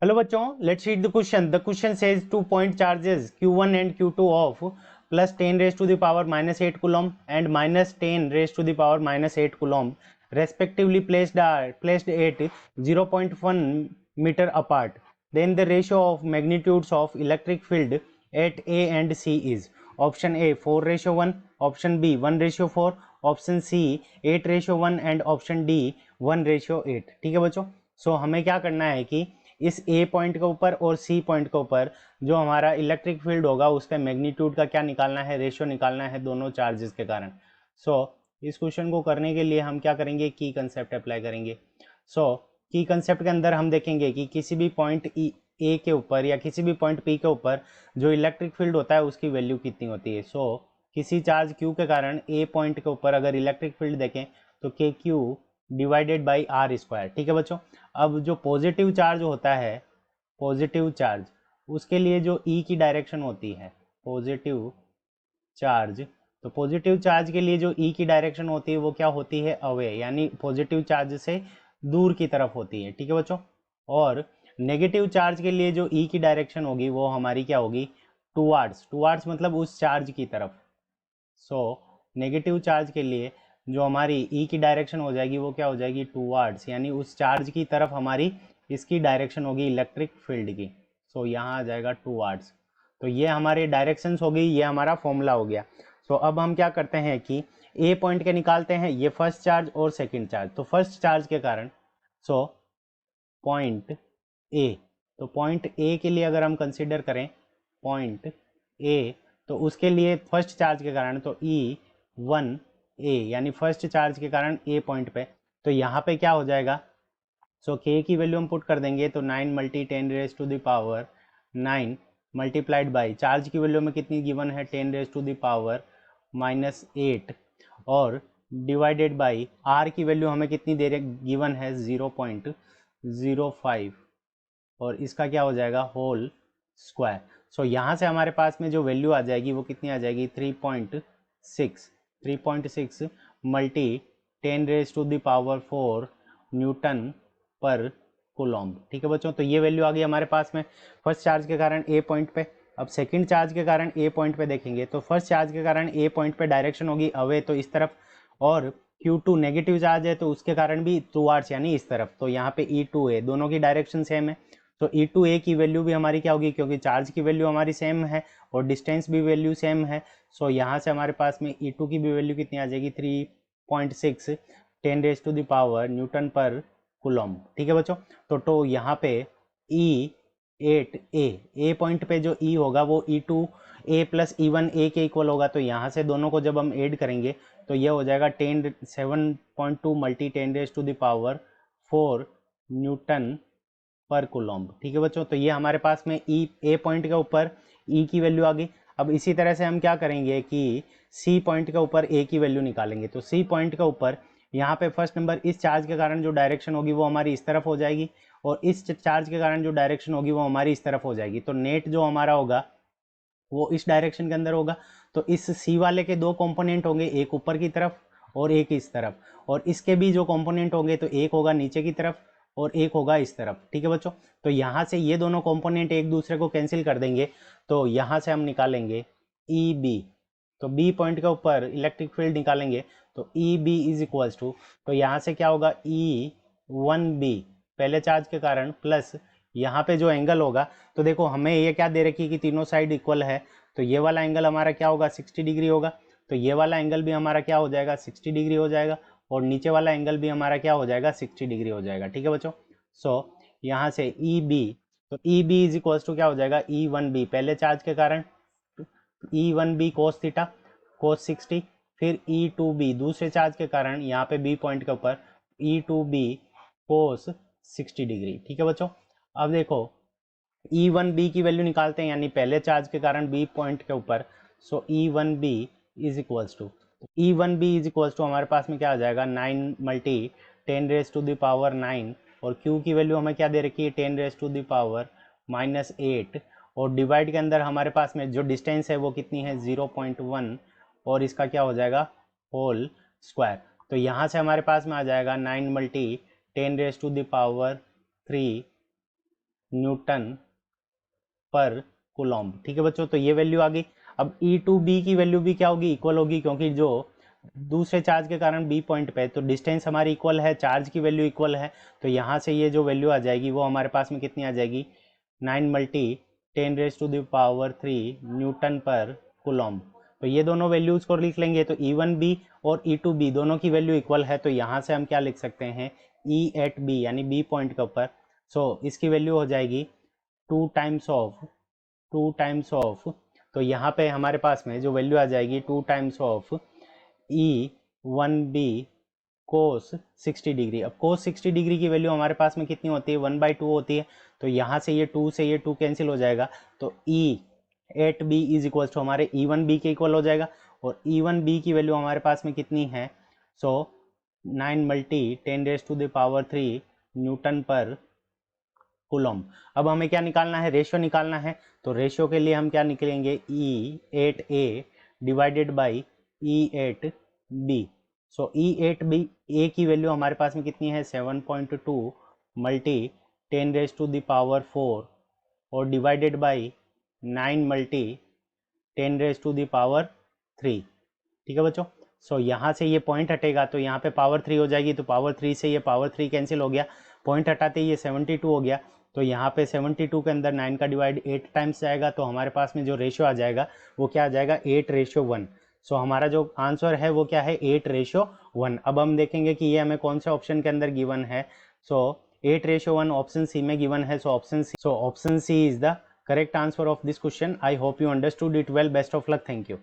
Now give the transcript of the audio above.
Hello बच्चों, let's read the question. The question says 2 point charges q1 and q2 of plus 10 raised to the power minus 8 coulomb and minus 10 raised to the power minus 8 coulomb respectively placed at 0.1 meter apart. Then the ratio of magnitudes of electric field at A and C is option A 4:1, option B 1:4, option C 8:1 and option D 1:8. ठीक है बच्चों, सो हमें क्या करना है कि इस ए point के ऊपर और सी पॉइंट के ऊपर जो हमारा इलेक्ट्रिक फील्ड होगा उसका मैग्नीट्यूड का क्या निकालना है, रेशियो निकालना है दोनों चार्जेस के कारण. इस क्वेश्चन को करने के लिए हम क्या करेंगे, की कंसेप्ट अप्लाई करेंगे. की कंसेप्ट के अंदर हम देखेंगे कि किसी भी पॉइंट ए के ऊपर या किसी भी पॉइंट पी के ऊपर जो इलेक्ट्रिक फील्ड होता है उसकी वैल्यू कितनी होती है. किसी चार्ज क्यू के कारण ए पॉइंट के ऊपर अगर इलेक्ट्रिक फील्ड देखें तो k q divided by r square. ठीक है बच्चों, अब जो पॉजिटिव चार्ज होता है, पॉजिटिव चार्ज, उसके लिए जो ई की डायरेक्शन होती है पॉजिटिव चार्ज, तो पॉजिटिव चार्ज के लिए जो ई की डायरेक्शन होती है वो क्या होती है, अवे, यानी पॉजिटिव चार्ज से दूर की तरफ होती है. ठीक है बच्चों, और नेगेटिव चार्ज के लिए जो ई की डायरेक्शन होगी वो हमारी क्या होगी, टुवार्ड्स. टुवार्ड्स मतलब उस चार्ज की तरफ. नेगेटिव चार्ज के लिए जो हमारी ई की डायरेक्शन हो जाएगी वो क्या हो जाएगी, टूवार्ड्स, यानी उस चार्ज की तरफ हमारी इसकी डायरेक्शन होगी इलेक्ट्रिक फील्ड की. यहाँ आ जाएगा टूवार्ड्स. तो ये हमारे डायरेक्शंस हो गई, ये हमारा फॉर्मूला हो गया. अब हम क्या करते हैं कि ए पॉइंट के निकालते हैं, ये फर्स्ट चार्ज और सेकंड चार्ज. तो फर्स्ट चार्ज के कारण पॉइंट ए, तो पॉइंट ए के लिए अगर हम कंसिडर करें पॉइंट ए, तो उसके लिए फर्स्ट चार्ज के कारण तो E1 A, यानी फर्स्ट चार्ज के कारण ए पॉइंट पे, तो यहाँ पे क्या हो जाएगा, के की वैल्यू हम पुट कर देंगे तो 9 × 10⁻⁹ मल्टीप्लाइड बाई चार्ज की वैल्यू में कितनी गिवन है, 10⁻⁻⁻⁸ और डिवाइडेड बाई आर की वैल्यू हमें कितनी दे रहे गिवन है 0.05, और इसका क्या हो जाएगा, होल स्क्वायर. यहाँ से हमारे पास में जो वैल्यू आ जाएगी वो कितनी आ जाएगी, 3.6 मल्टी 10⁻⁴ न्यूटन पर कूलॉम्ब. ठीक है बच्चों, तो ये वैल्यू आ गई हमारे पास में फर्स्ट चार्ज के कारण ए पॉइंट पे. अब सेकंड चार्ज के कारण ए पॉइंट पे देखेंगे तो फर्स्ट चार्ज के कारण ए पॉइंट पे डायरेक्शन होगी अवे, तो इस तरफ, और Q2 नेगेटिव चार्ज है तो उसके कारण भी टुवार्ड्स यानी इस तरफ. तो यहाँ पे E2A दोनों की डायरेक्शन सेम है, तो E2A की वैल्यू भी हमारी क्या होगी, क्योंकि चार्ज की वैल्यू हमारी सेम है और डिस्टेंस भी वैल्यू सेम है. यहाँ से हमारे पास में E2 की भी वैल्यू कितनी आ जाएगी, 3.6 10⁻⁴ न्यूटन पर कूलॉम्ब. ठीक है बच्चों, तो यहाँ पे E8A पॉइंट पे जो E होगा वो E2A प्लस E1A के इक्वल होगा. तो यहाँ से दोनों को जब हम ऐड करेंगे तो ये हो जाएगा 7.2 × 10⁻⁴ न्यूटन पर कूलॉम्ब. ठीक है बच्चों, तो ये हमारे पास में ए पॉइंट के ऊपर ई की वैल्यू आ गई. अब इसी तरह से हम क्या करेंगे कि सी पॉइंट के ऊपर ए की वैल्यू निकालेंगे. तो सी पॉइंट के ऊपर यहाँ पे फर्स्ट नंबर इस चार्ज के कारण जो डायरेक्शन होगी वो हमारी इस तरफ हो जाएगी, और इस चार्ज के कारण जो डायरेक्शन होगी वो हमारी इस तरफ हो जाएगी. तो नेट जो हमारा होगा वो इस डायरेक्शन के अंदर होगा. तो इस सी वाले के दो कंपोनेंट होंगे, एक ऊपर की तरफ और एक इस तरफ, और इसके भी जो कंपोनेंट होंगे तो एक होगा नीचे की तरफ और एक होगा इस तरफ. ठीक है बच्चों, तो यहाँ से ये दोनों कंपोनेंट एक दूसरे को कैंसिल कर देंगे. तो यहाँ से हम निकालेंगे ई बी, तो बी पॉइंट के ऊपर इलेक्ट्रिक फील्ड निकालेंगे तो E B is equals to, तो यहाँ से क्या होगा, E1B पहले चार्ज के कारण प्लस यहाँ पे जो एंगल होगा, तो देखो हमें ये क्या दे रखी है कि तीनों साइड इक्वल है, तो ये वाला एंगल हमारा क्या होगा, 60 डिग्री होगा. तो ये वाला एंगल भी हमारा क्या हो जाएगा, 60 डिग्री हो जाएगा, और नीचे वाला एंगल भी हमारा क्या हो जाएगा, 60 डिग्री हो जाएगा. ठीक है बच्चों, यहाँ से E B, तो E B is equals to क्या हो जाएगा, E1B पहले चार्ज के कारण E1B cos थीटा cos 60, फिर E2B दूसरे चार्ज के कारण यहाँ पे B पॉइंट के ऊपर E2B cos 60 डिग्री. ठीक है बच्चों, अब देखो E1B की वैल्यू निकालते हैं, यानी पहले चार्ज के कारण B पॉइंट के ऊपर. E1B is equals to, E1B is equals to हमारे पास में क्या आ जाएगा, 9 × 10⁻⁹ और Q की वैल्यू हमें क्या दे रखी है, 10⁻⁻⁸, और डिवाइड के अंदर हमारे पास में जो डिस्टेंस है वो कितनी है, 0.1, और इसका क्या हो जाएगा, होल स्क्वायर. तो यहाँ से हमारे पास में आ जाएगा 9 × 10⁻³ न्यूटन पर कूलॉम्ब। ठीक है बच्चों, तो ये वैल्यू आ गई। अब E2B की वैल्यू भी क्या होगी, इक्वल होगी, क्योंकि जो दूसरे चार्ज के कारण B पॉइंट पे, तो डिस्टेंस हमारी इक्वल है, चार्ज की वैल्यू इक्वल है, तो यहाँ से ये जो वैल्यू आ जाएगी वो हमारे पास में कितनी आ जाएगी, 9 × 10⁻³ न्यूटन पर कूलॉम्ब। तो ये दोनों वैल्यूज को लिख लेंगे, तो E1B और E2B दोनों की वैल्यू इक्वल है, तो यहाँ से हम क्या लिख सकते हैं, E@B यानी B पॉइंट के ऊपर, सो इसकी वैल्यू हो जाएगी 2 टाइम्स ऑफ, तो यहाँ पे हमारे पास में जो वैल्यू आ जाएगी 2 times of E1B cos 60 degree. अब कोस 60 डिग्री की वैल्यू हमारे पास में कितनी होती है, 1/2 होती है, तो यहाँ से ये 2 से ये 2 कैंसिल हो जाएगा, तो E@B इज इक्वल टू हमारे E1B के इक्वल हो जाएगा, और E1B की वैल्यू हमारे पास में कितनी है, सो 9 × 10⁻³ न्यूटन पर कूलॉम्ब। अब हमें क्या निकालना है, रेशियो निकालना है, तो रेशियो के लिए हम क्या निकलेंगे, E8A divided by E8B। So E8B ए की वैल्यू हमारे पास में कितनी है, 7.2 × 10⁻⁴ और डिवाइडेड बाई 9 × 10⁻�3। ठीक है बच्चों, सो यहाँ से ये पॉइंट हटेगा, तो यहाँ पे पावर 3 हो जाएगी, तो पावर 3 से ये पावर 3 कैंसिल हो गया, पॉइंट हटाते ही ये 72 हो गया, तो यहाँ पे 72 के अंदर 9 का डिवाइड 8 टाइम्स जाएगा, तो हमारे पास में जो रेशियो आ जाएगा वो क्या आ जाएगा, 8:1। सो हमारा जो आंसर है वो क्या है, 8:1। अब हम देखेंगे कि ये हमें कौन से ऑप्शन के अंदर गिवन है, सो 8:1 ऑप्शन सी में गिवन है, so option C is the correct answer of this question. I hope you understood it well, best of luck, thank you.